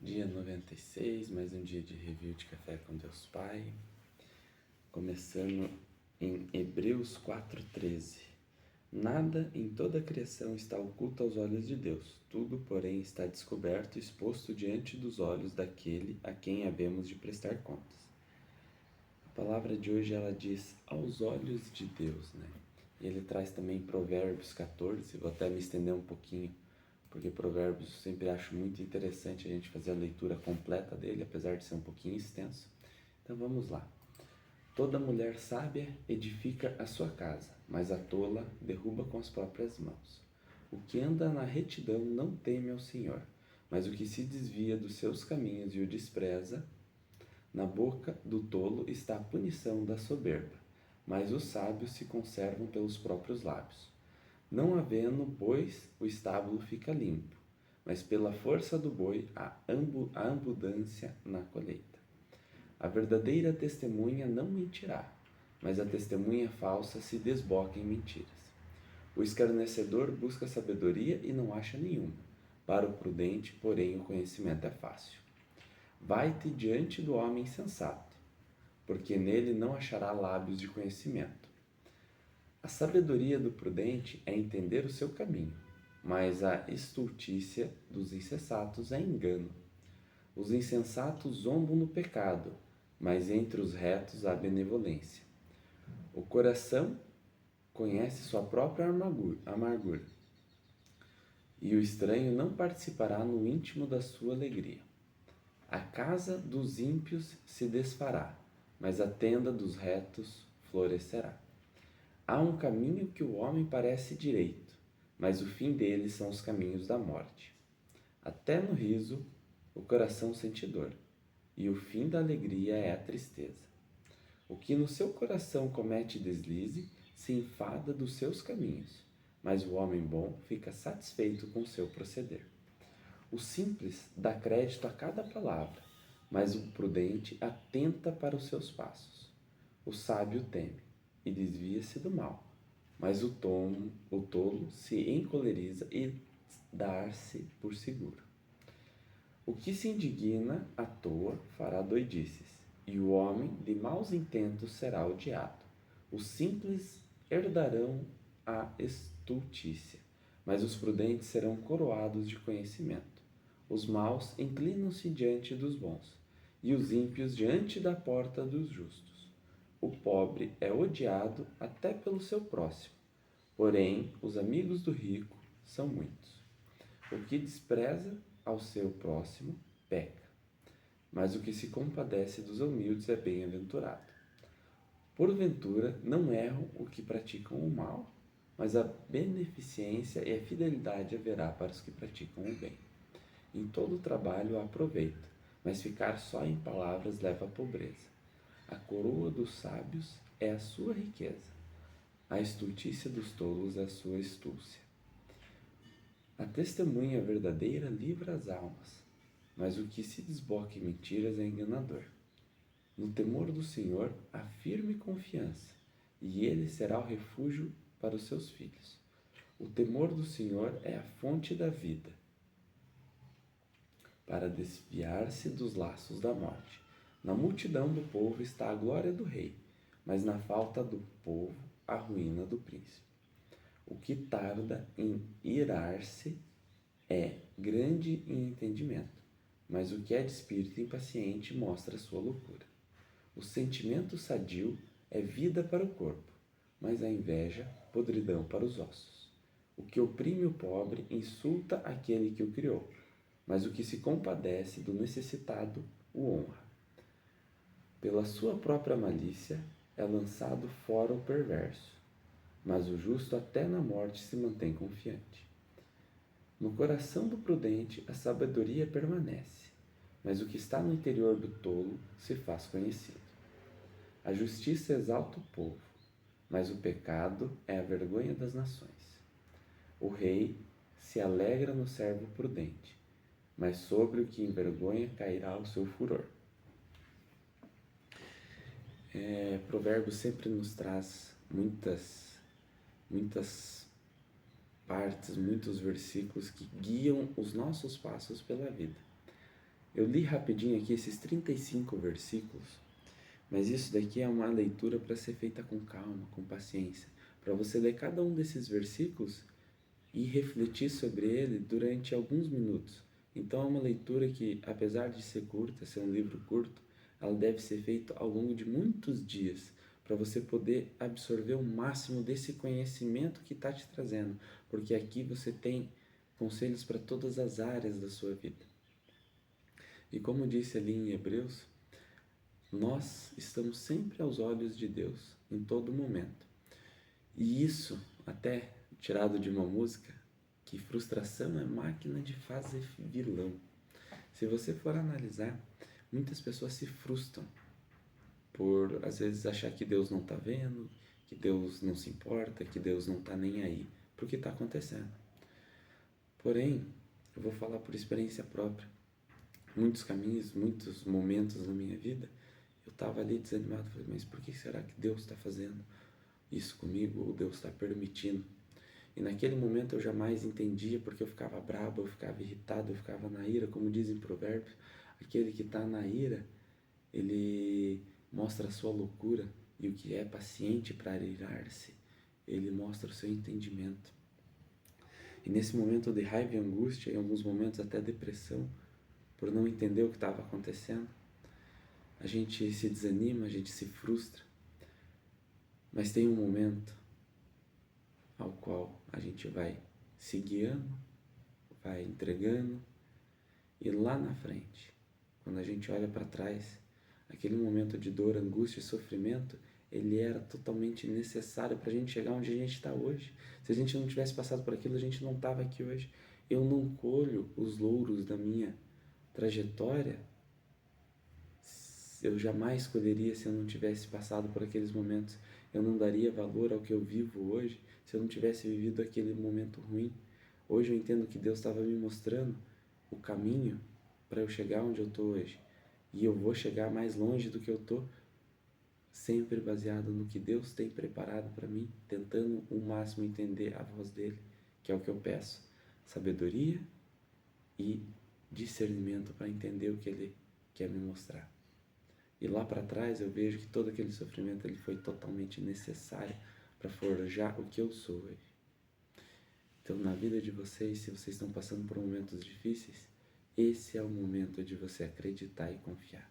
Dia 96, mais um dia de review de Café com Deus Pai, começando em Hebreus 4,13. Nada em toda a criação está oculto aos olhos de Deus, tudo, porém, está descoberto e exposto diante dos olhos daquele a quem havemos de prestar contas. A palavra de hoje ela diz aos olhos de Deus, né? E ele traz também Provérbios 14, vou até me estender um pouquinho, porque Provérbios sempre acho muito interessante a gente fazer a leitura completa dele, apesar de ser um pouquinho extenso. Então vamos lá. Toda mulher sábia edifica a sua casa, mas a tola derruba com as próprias mãos. O que anda na retidão não teme ao Senhor, mas o que se desvia dos seus caminhos e o despreza, na boca do tolo está a punição da soberba, mas os sábios se conservam pelos próprios lábios. Não havendo bois, o estábulo fica limpo, mas pela força do boi há abundância na colheita. A verdadeira testemunha não mentirá, mas a testemunha falsa se desboca em mentiras. O escarnecedor busca sabedoria e não acha nenhuma. Para o prudente, porém, o conhecimento é fácil. Vai-te diante do homem sensato, porque nele não achará lábios de conhecimento. A sabedoria do prudente é entender o seu caminho, mas a estultícia dos insensatos é engano. Os insensatos zombam no pecado, mas entre os retos há benevolência. O coração conhece sua própria amargura, e o estranho não participará no íntimo da sua alegria. A casa dos ímpios se desfará, mas a tenda dos retos florescerá. Há um caminho que o homem parece direito, mas o fim dele são os caminhos da morte. Até no riso o coração sente dor, e o fim da alegria é a tristeza. O que no seu coração comete deslize se enfada dos seus caminhos, mas o homem bom fica satisfeito com seu proceder. O simples dá crédito a cada palavra, mas o prudente atenta para os seus passos. O sábio teme e desvia-se do mal, mas o tolo se encoleriza e dá-se por seguro. O que se indigna à toa fará doidices, e o homem de maus intentos será odiado. Os simples herdarão a estultícia, mas os prudentes serão coroados de conhecimento. Os maus inclinam-se diante dos bons, e os ímpios diante da porta dos justos. O pobre é odiado até pelo seu próximo, porém os amigos do rico são muitos. O que despreza ao seu próximo peca, mas o que se compadece dos humildes é bem-aventurado. Porventura não erram os que praticam o mal, mas a beneficência e a fidelidade haverá para os que praticam o bem. Em todo o trabalho há proveito, mas ficar só em palavras leva à pobreza. A coroa dos sábios é a sua riqueza, a estultícia dos tolos é a sua astúcia. A testemunha verdadeira livra as almas, mas o que se desboca em mentiras é enganador. No temor do Senhor há firme confiança, e ele será o refúgio para os seus filhos. O temor do Senhor é a fonte da vida, para desviar-se dos laços da morte. Na multidão do povo está a glória do rei, mas na falta do povo a ruína do príncipe. O que tarda em irar-se é grande em entendimento, mas o que é de espírito impaciente mostra sua loucura. O sentimento sadio é vida para o corpo, mas a inveja, podridão para os ossos. O que oprime o pobre insulta aquele que o criou, mas o que se compadece do necessitado o honra. Pela sua própria malícia é lançado fora o perverso, mas o justo até na morte se mantém confiante. No coração do prudente a sabedoria permanece, mas o que está no interior do tolo se faz conhecido. A justiça exalta o povo, mas o pecado é a vergonha das nações. O rei se alegra no servo prudente, mas sobre o que envergonha cairá o seu furor. Provérbios sempre nos traz muitas partes, muitos versículos que guiam os nossos passos pela vida. Eu li rapidinho aqui esses 35 versículos, mas isso daqui é uma leitura para ser feita com calma, com paciência, para você ler cada um desses versículos e refletir sobre ele durante alguns minutos. Então é uma leitura que, apesar de ser curta, ser um livro curto, ela deve ser feita ao longo de muitos dias, para você poder absorver o máximo desse conhecimento que está te trazendo, porque aqui você tem conselhos para todas as áreas da sua vida. E como disse ali em Hebreus, nós estamos sempre aos olhos de Deus, em todo momento. E isso, até tirado de uma música, que frustração é máquina de fazer vilão. Se você for analisar, muitas pessoas se frustram por, às vezes, achar que Deus não está vendo, que Deus não se importa, que Deus não está nem aí para o que está acontecendo. Porém, eu vou falar por experiência própria. Muitos caminhos, muitos momentos na minha vida, eu estava ali desanimado, falei, mas por que será que Deus está fazendo isso comigo, ou Deus está permitindo? E naquele momento eu jamais entendia, porque eu ficava brabo, eu ficava irritado, eu ficava na ira, como dizem Provérbios, aquele que está na ira, ele mostra a sua loucura, e o que é paciente para irar-se, ele mostra o seu entendimento. E nesse momento de raiva e angústia, em alguns momentos até depressão, por não entender o que estava acontecendo, a gente se desanima, a gente se frustra, mas tem um momento ao qual a gente vai se guiando, vai entregando, e lá na frente, quando a gente olha para trás, aquele momento de dor, angústia e sofrimento, ele era totalmente necessário para a gente chegar onde a gente está hoje. Se a gente não tivesse passado por aquilo, a gente não estava aqui hoje. Eu não colho os louros da minha trajetória, eu jamais colheria se eu não tivesse passado por aqueles momentos. Eu não daria valor ao que eu vivo hoje se eu não tivesse vivido aquele momento ruim. Hoje eu entendo que Deus estava me mostrando o caminho para eu chegar onde eu estou hoje. E eu vou chegar mais longe do que eu estou, sempre baseado no que Deus tem preparado para mim, tentando o máximo entender a voz dele, que é o que eu peço. Sabedoria e discernimento para entender o que ele quer me mostrar. E lá para trás eu vejo que todo aquele sofrimento ele foi totalmente necessário para forjar o que eu sou hoje. Então, na vida de vocês, se vocês estão passando por momentos difíceis, esse é o momento de você acreditar e confiar.